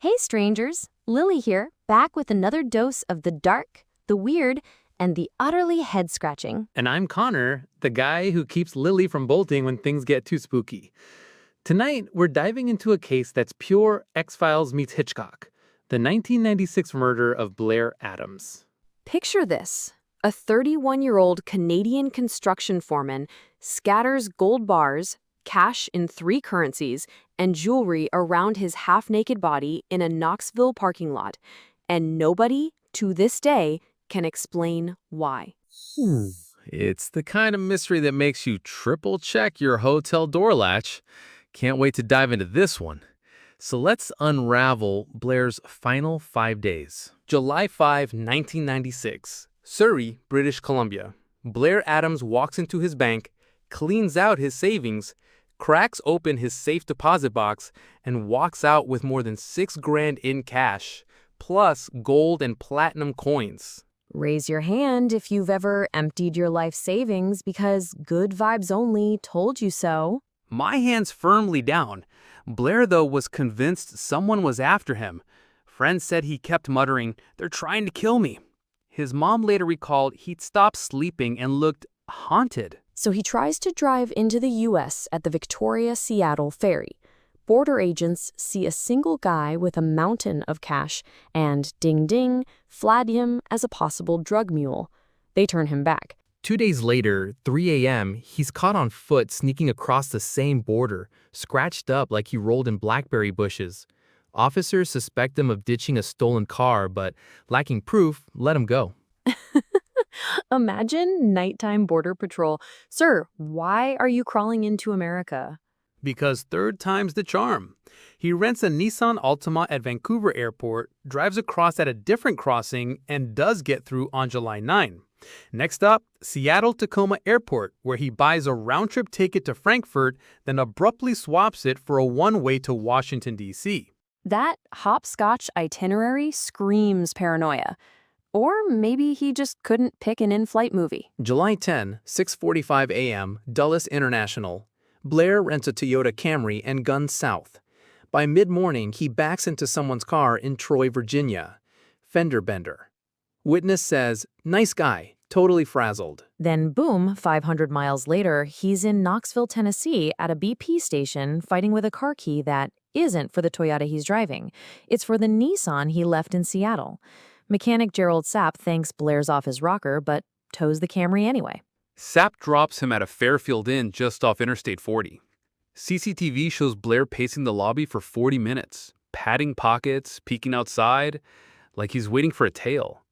Hey strangers, Lily here, back with another dose of the dark, the weird, and the utterly head-scratching. And I'm Connor, the guy who keeps Lily from bolting when things get too spooky. Tonight, we're diving into a case that's pure X-Files meets Hitchcock, the 1996 murder of Blair Adams. Picture this. A 31-year-old Canadian construction foreman scatters gold bars, cash in 3 currencies, and jewelry around his half-naked body in a Knoxville parking lot, and nobody, to this day, can explain why. It's the kind of mystery that makes you triple-check your hotel door latch. Can't wait to dive into this one. So let's unravel Blair's final 5 days. July 5, 1996, Surrey, British Columbia. Blair Adams walks into his bank, cleans out his savings, cracks open his safe deposit box, and walks out with more than $6,000 in cash, plus gold and platinum coins. Raise your hand if you've ever emptied your life savings because Good Vibes Only told you so. My hand's firmly down. Blair, though, was convinced someone was after him. Friends said he kept muttering, "They're trying to kill me." His mom later recalled he'd stopped sleeping and looked haunted. So he tries to drive into the U.S. at the Victoria-Seattle ferry. Border agents see a single guy with a mountain of cash and, ding-ding, flag him as a possible drug mule. They turn him back. 2 days later, 3 a.m., he's caught on foot sneaking across the same border, scratched up like he rolled in blackberry bushes. Officers suspect him of ditching a stolen car, but lacking proof, let him go. Imagine nighttime border patrol. Sir, why are you crawling into America? Because third time's the charm. He rents a Nissan Altima at Vancouver Airport, drives across at a different crossing, and does get through on July 9. Next up, Seattle-Tacoma Airport, where he buys a round-trip ticket to Frankfurt, then abruptly swaps it for a one-way to Washington, D.C. That hopscotch itinerary screams paranoia. Or maybe he just couldn't pick an in-flight movie. July 10, 6:45 a.m., Dulles International. Blair rents a Toyota Camry and guns south. By mid-morning, he backs into someone's car in Troy, Virginia. Fender bender. Witness says, "Nice guy, totally frazzled." Then boom, 500 miles later, he's in Knoxville, Tennessee at a BP station fighting with a car key that isn't for the Toyota he's driving. It's for the Nissan he left in Seattle. Mechanic Gerald Sapp thanks Blair's off his rocker, but tows the Camry anyway. Sapp drops him at a Fairfield Inn just off Interstate 40. CCTV shows Blair pacing the lobby for 40 minutes, patting pockets, peeking outside, like he's waiting for a tail.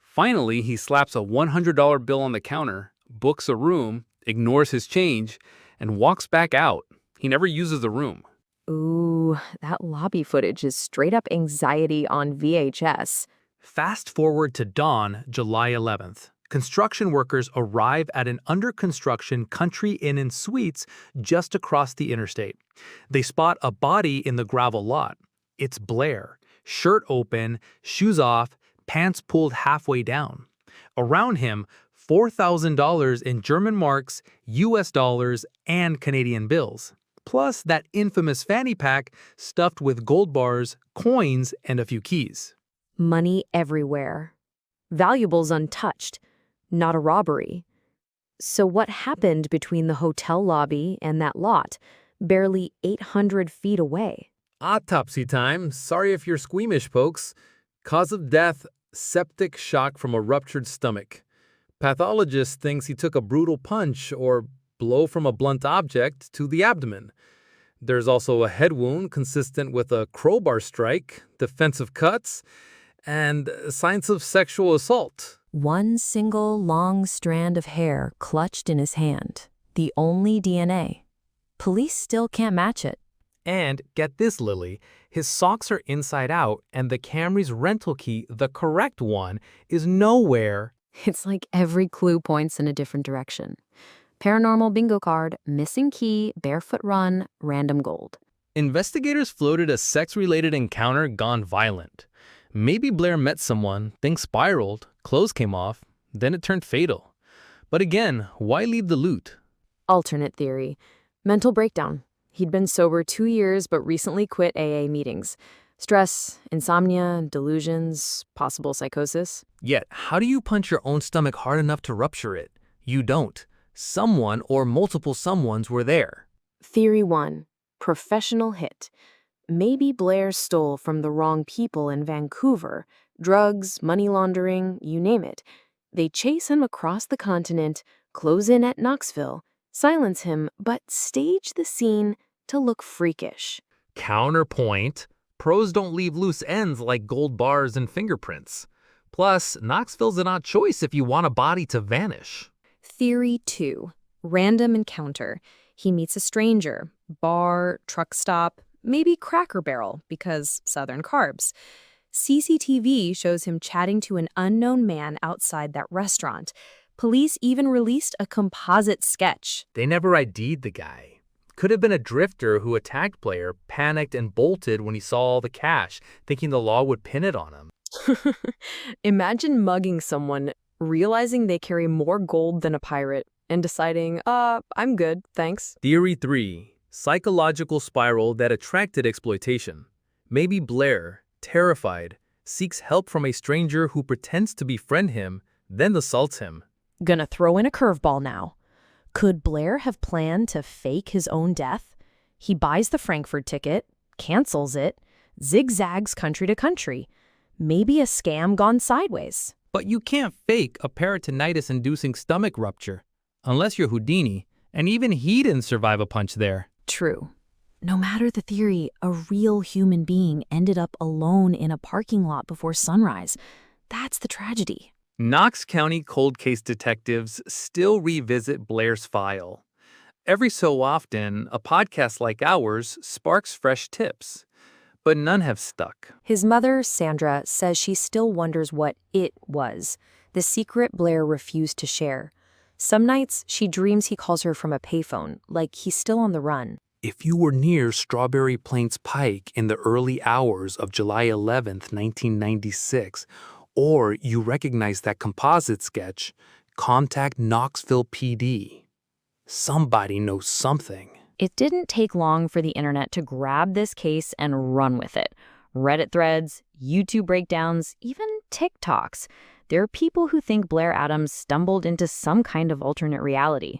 Finally, he slaps a $100 bill on the counter, books a room, ignores his change, and walks back out. He never uses the room. Ooh, that lobby footage is straight up anxiety on VHS. Fast forward to dawn, July 11th. Construction workers arrive at an under-construction Country Inn and Suites just across the interstate. They spot a body in the gravel lot. It's Blair, shirt open, shoes off, pants pulled halfway down. Around him, $4,000 in German marks, US dollars, and Canadian bills. Plus that infamous fanny pack stuffed with gold bars, coins, and a few keys. Money everywhere. Valuables untouched. Not a robbery. So what happened between the hotel lobby and that lot, barely 800 feet away? Autopsy time. Sorry if you're squeamish, folks. Cause of death, septic shock from a ruptured stomach. Pathologist thinks he took a brutal punch or blow from a blunt object to the abdomen. There's also a head wound consistent with a crowbar strike, defensive cuts, and signs of sexual assault. One single long strand of hair clutched in his hand. The only DNA. Police still can't match it. And get this, Lily, his socks are inside out, and the Camry's rental key, the correct one, is nowhere. It's like every clue points in a different direction. Paranormal bingo card, missing key, barefoot run, random gold. Investigators floated a sex-related encounter gone violent. Maybe Blair met someone, things spiraled, clothes came off, then it turned fatal. But again, why leave the loot? Alternate theory. Mental breakdown. He'd been sober 2 years but recently quit AA meetings. Stress, insomnia, delusions, possible psychosis. Yet, how do you punch your own stomach hard enough to rupture it? You don't. Someone or multiple someones were there. Theory 1. Professional hit. Maybe Blair stole from the wrong people in Vancouver. Drugs, money laundering, you name it. They chase him across the continent, close in at Knoxville, silence him, but stage the scene to look freakish. Counterpoint. Pros don't leave loose ends like gold bars and fingerprints. Plus, Knoxville's an odd choice if you want a body to vanish. Theory 2. Random encounter. He meets a stranger. Bar, truck stop, maybe Cracker Barrel, because Southern carbs. CCTV shows him chatting to an unknown man outside that restaurant. Police even released a composite sketch. They never ID'd the guy. Could have been a drifter who attacked Blair, panicked and bolted when he saw all the cash, thinking the law would pin it on him. Imagine mugging someone, realizing they carry more gold than a pirate, and deciding, I'm good, thanks. Theory 3. Psychological spiral that attracted exploitation. Maybe Blair, terrified, seeks help from a stranger who pretends to befriend him, then assaults him. Gonna throw in a curveball now. Could Blair have planned to fake his own death? He buys the Frankfurt ticket, cancels it, zigzags country to country. Maybe a scam gone sideways. But you can't fake a peritonitis-inducing stomach rupture, unless you're Houdini, and even he didn't survive a punch there. True. No matter the theory, a real human being ended up alone in a parking lot before sunrise. That's the tragedy. Knox County cold case detectives still revisit Blair's file. Every so often, a podcast like ours sparks fresh tips, but none have stuck. His mother, Sandra, says she still wonders what it was, the secret Blair refused to share. Some nights, she dreams he calls her from a payphone, like he's still on the run. If you were near Strawberry Plains Pike in the early hours of July 11th, 1996, or you recognize that composite sketch, contact Knoxville PD. Somebody knows something. It didn't take long for the internet to grab this case and run with it. Reddit threads, YouTube breakdowns, even TikToks. There are people who think Blair Adams stumbled into some kind of alternate reality.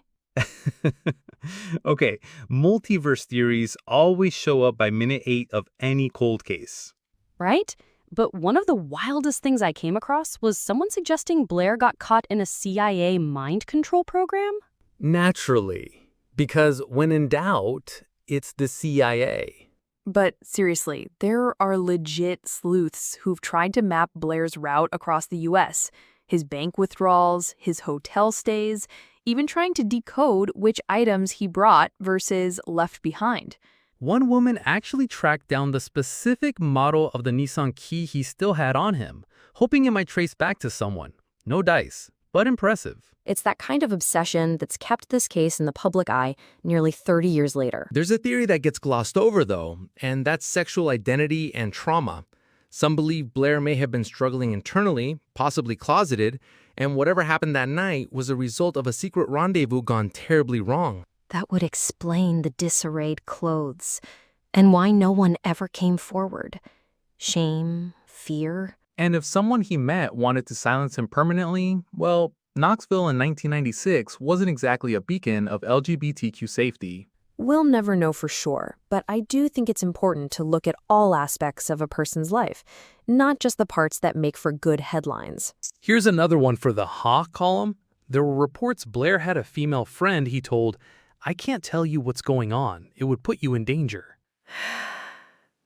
Okay, multiverse theories always show up by minute 8 of any cold case. Right? But one of the wildest things I came across was someone suggesting Blair got caught in a CIA mind control program. Naturally, because when in doubt, it's the CIA. But seriously, there are legit sleuths who've tried to map Blair's route across the U.S., his bank withdrawals, his hotel stays, even trying to decode which items he brought versus left behind. One woman actually tracked down the specific model of the Nissan Key he still had on him, hoping it might trace back to someone. No dice, but impressive. It's that kind of obsession that's kept this case in the public eye nearly 30 years later. There's a theory that gets glossed over, though, and that's sexual identity and trauma. Some believe Blair may have been struggling internally, possibly closeted, and whatever happened that night was a result of a secret rendezvous gone terribly wrong. That would explain the disarrayed clothes and why no one ever came forward. Shame, fear. And if someone he met wanted to silence him permanently, well, Knoxville in 1996 wasn't exactly a beacon of LGBTQ safety. We'll never know for sure, but I do think it's important to look at all aspects of a person's life, not just the parts that make for good headlines. Here's another one for the Ha column. There were reports Blair had a female friend he told, "I can't tell you what's going on. It would put you in danger."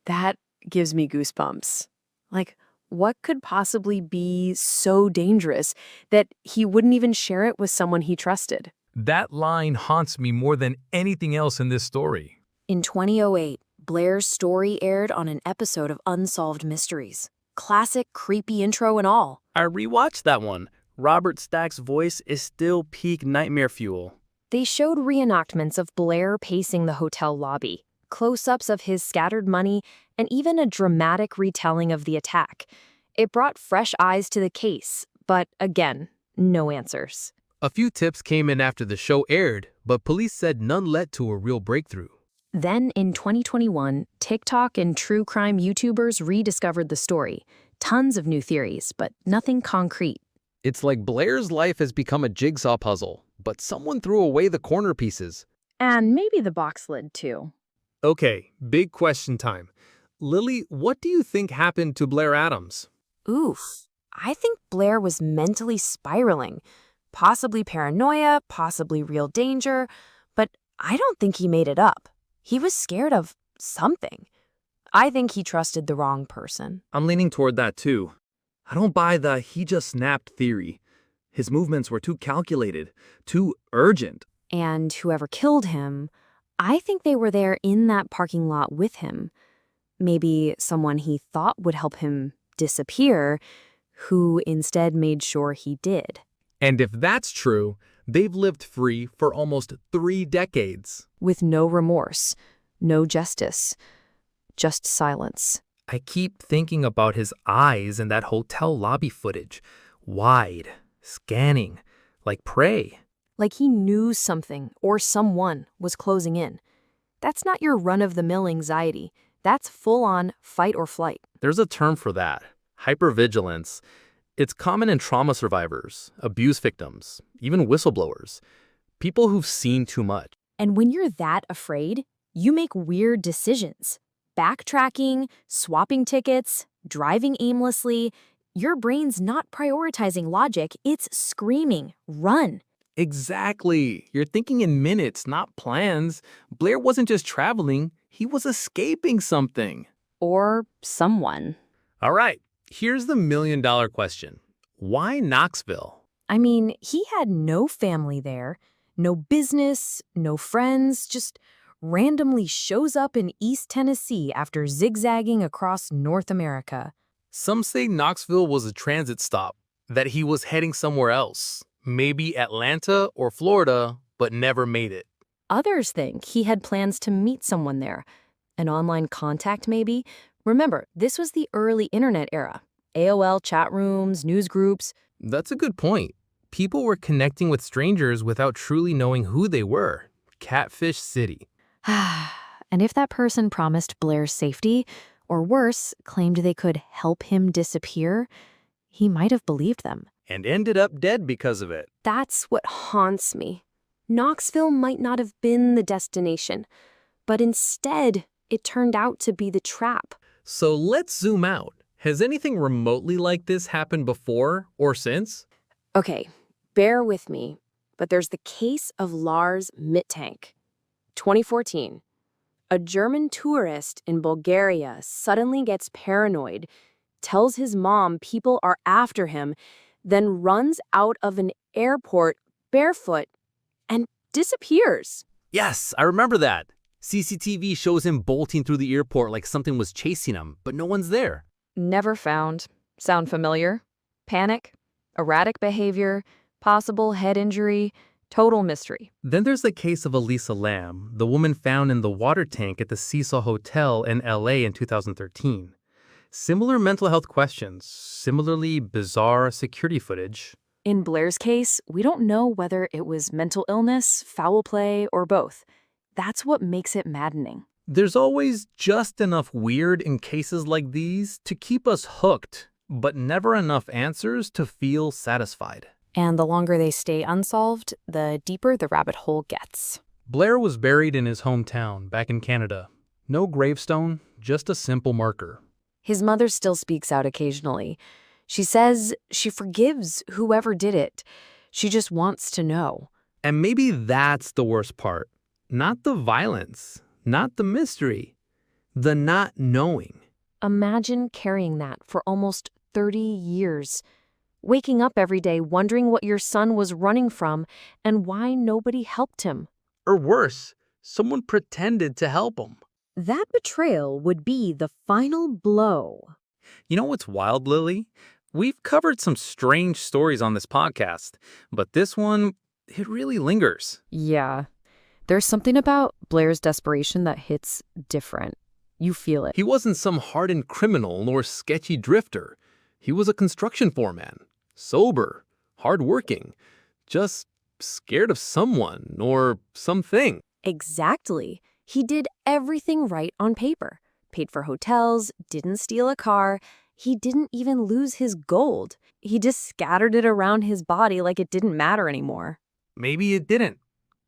That gives me goosebumps. Like, what could possibly be so dangerous that he wouldn't even share it with someone he trusted? That line haunts me more than anything else in this story. In 2008, Blair's story aired on an episode of Unsolved Mysteries. Classic creepy intro and all. I rewatched that one. Robert Stack's voice is still peak nightmare fuel. They showed reenactments of Blair pacing the hotel lobby, close-ups of his scattered money, and even a dramatic retelling of the attack. It brought fresh eyes to the case, but again, no answers. A few tips came in after the show aired, but police said none led to a real breakthrough. Then, in 2021, TikTok and true crime YouTubers rediscovered the story. Tons of new theories, but nothing concrete. It's like Blair's life has become a jigsaw puzzle, but someone threw away the corner pieces. And maybe the box lid, too. Okay, big question time. Lily, what do you think happened to Blair Adams? Oof. I think Blair was mentally spiraling. Possibly paranoia, possibly real danger, but I don't think he made it up. He was scared of something. I think he trusted the wrong person. I'm leaning toward that too. I don't buy the he just snapped theory. His movements were too calculated, too urgent. And whoever killed him, I think they were there in that parking lot with him. Maybe someone he thought would help him disappear, who instead made sure he did. And if that's true, they've lived free for almost 3 decades. With no remorse, no justice, just silence. I keep thinking about his eyes in that hotel lobby footage. Wide, scanning, like prey. Like he knew something or someone was closing in. That's not your run-of-the-mill anxiety. That's full-on fight or flight. There's a term for that, hypervigilance. It's common in trauma survivors, abuse victims, even whistleblowers, people who've seen too much. And when you're that afraid, you make weird decisions. Backtracking, swapping tickets, driving aimlessly. Your brain's not prioritizing logic, it's screaming, run. Exactly. You're thinking in minutes, not plans. Blair wasn't just traveling, he was escaping something. Or someone. All right, here's the million-dollar question. Why Knoxville? I mean, he had no family there, no business, no friends, just randomly shows up in East Tennessee after zigzagging across North America. Some say Knoxville was a transit stop, that he was heading somewhere else, maybe Atlanta or Florida, but never made it. Others think he had plans to meet someone there. An online contact, maybe? Remember, this was the early internet era. AOL chat rooms, news groups. That's a good point. People were connecting with strangers without truly knowing who they were. Catfish City. And if that person promised Blair's safety, or worse, claimed they could help him disappear, he might have believed them. And ended up dead because of it. That's what haunts me. Knoxville might not have been the destination, but instead, it turned out to be the trap. So let's zoom out. Has anything remotely like this happened before or since? Okay, bear with me, but there's the case of Lars Mittank. 2014. A German tourist in Bulgaria suddenly gets paranoid, tells his mom people are after him, then runs out of an airport barefoot and disappears. Yes, I remember that. CCTV shows him bolting through the airport like something was chasing him, but no one's there. Never found. Sound familiar? Panic, erratic behavior, possible head injury, total mystery. Then there's the case of Elisa Lam, the woman found in the water tank at the Cecil Hotel in LA in 2013. Similar mental health questions, similarly bizarre security footage. In Blair's case, we don't know whether it was mental illness, foul play, or both. That's what makes it maddening. There's always just enough weird in cases like these to keep us hooked, but never enough answers to feel satisfied. And the longer they stay unsolved, the deeper the rabbit hole gets. Blair was buried in his hometown, back in Canada. No gravestone, just a simple marker. His mother still speaks out occasionally. She says she forgives whoever did it. She just wants to know. And maybe that's the worst part. Not the violence, not the mystery, the not knowing. Imagine carrying that for almost 30 years. Waking up every day wondering what your son was running from and why nobody helped him. Or worse, someone pretended to help him. That betrayal would be the final blow. You know what's wild, Lily? We've covered some strange stories on this podcast, but this one, it really lingers. Yeah. There's something about Blair's desperation that hits different. You feel it. He wasn't some hardened criminal nor sketchy drifter. He was a construction foreman, sober, hardworking, just scared of someone or something. Exactly. He did everything right on paper. Paid for hotels, didn't steal a car. He didn't even lose his gold. He just scattered it around his body like it didn't matter anymore. Maybe it didn't.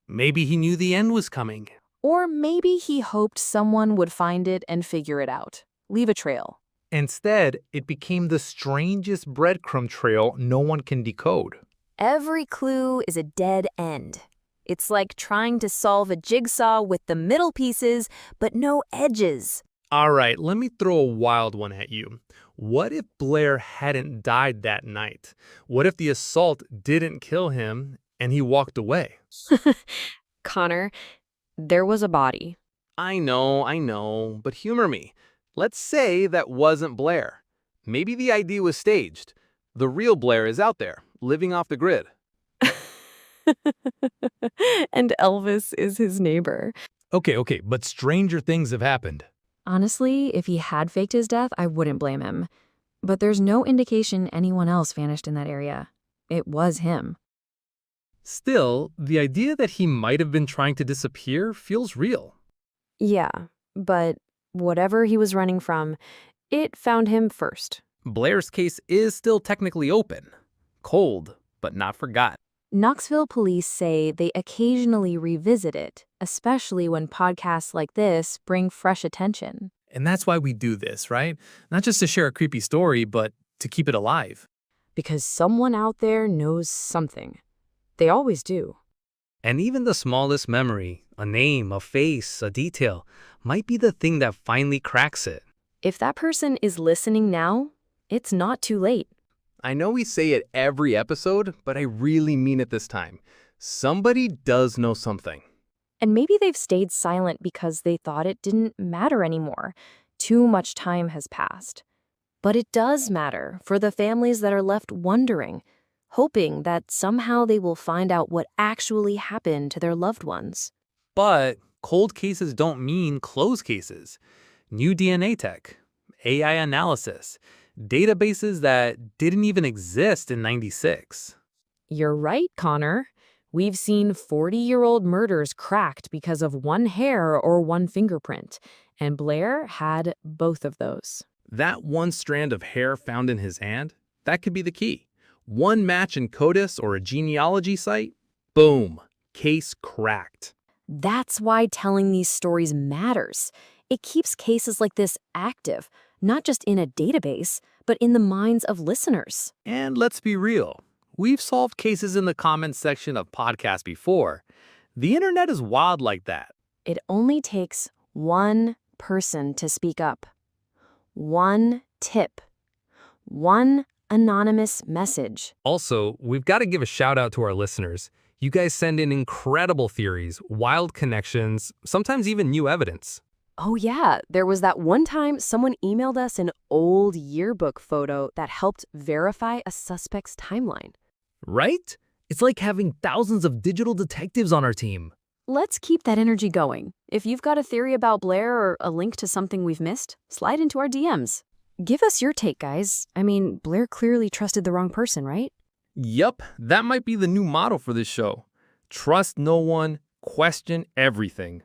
Maybe he knew the end was coming. Or maybe he hoped someone would find it and figure it out. Leave a trail. Instead, it became the strangest breadcrumb trail no one can decode. Every clue is a dead end. It's like trying to solve a jigsaw with the middle pieces, but no edges. All right, let me throw a wild one at you. What if Blair hadn't died that night? What if the assault didn't kill him and he walked away? Connor, there was a body. I know, but humor me. Let's say that wasn't Blair. Maybe the ID was staged. The real Blair is out there, living off the grid. And Elvis is his neighbor. Okay, but stranger things have happened. Honestly, if he had faked his death, I wouldn't blame him. But there's no indication anyone else vanished in that area. It was him. Still, the idea that he might have been trying to disappear feels real. Yeah, but whatever he was running from, it found him first. Blair's case is still technically open. Cold, but not forgotten. Knoxville police say they occasionally revisit it, especially when podcasts like this bring fresh attention. And that's why we do this, right? Not just to share a creepy story, but to keep it alive. Because someone out there knows something. They always do. And even the smallest memory, a name, a face, a detail, might be the thing that finally cracks it. If that person is listening now, it's not too late. I know we say it every episode, but I really mean it this time. Somebody does know something. And maybe they've stayed silent because they thought it didn't matter anymore. Too much time has passed. But it does matter for the families that are left wondering, hoping that somehow they will find out what actually happened to their loved ones. But cold cases don't mean closed cases. New DNA tech, AI analysis, databases that didn't even exist in '96. You're right, Connor. We've seen 40-year-old murders cracked because of one hair or one fingerprint, and Blair had both of those. That one strand of hair found in his hand, that could be the key. One match in CODIS or a genealogy site, boom, case cracked. That's why telling these stories matters. It keeps cases like this active, not just in a database, but in the minds of listeners. And let's be real. We've solved cases in the comments section of podcasts before. The internet is wild like that. It only takes one person to speak up. One tip. One anonymous message. Also, we've got to give a shout out to our listeners. You guys send in incredible theories, wild connections, sometimes even new evidence. Oh yeah, there was that one time someone emailed us an old yearbook photo that helped verify a suspect's timeline. Right? It's like having thousands of digital detectives on our team. Let's keep that energy going. If you've got a theory about Blair or a link to something we've missed, slide into our DMs. Give us your take, guys. I mean, Blair clearly trusted the wrong person, right? Yup, that might be the new motto for this show. Trust no one, question everything.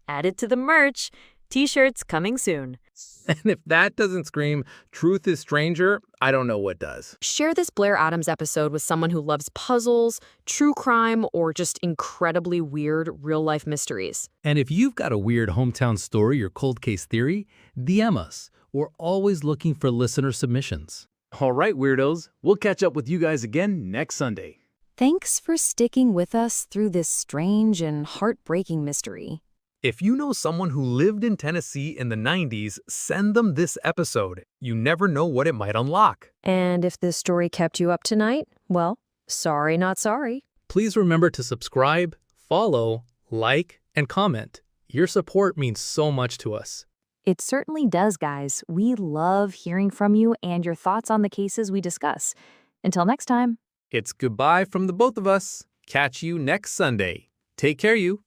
Add it to the merch. T-shirts coming soon. And if that doesn't scream truth is stranger, I don't know what does. Share this Blair Adams episode with someone who loves puzzles, true crime, or just incredibly weird real-life mysteries. And if you've got a weird hometown story or cold case theory, DM us. We're always looking for listener submissions. All right, weirdos. We'll catch up with you guys again next Sunday. Thanks for sticking with us through this strange and heartbreaking mystery. If you know someone who lived in Tennessee in the '90s, send them this episode. You never know what it might unlock. And if this story kept you up tonight, well, sorry not sorry. Please remember to subscribe, follow, like, and comment. Your support means so much to us. It certainly does, guys. We love hearing from you and your thoughts on the cases we discuss. Until next time. It's goodbye from the both of us. Catch you next Sunday. Take care, you.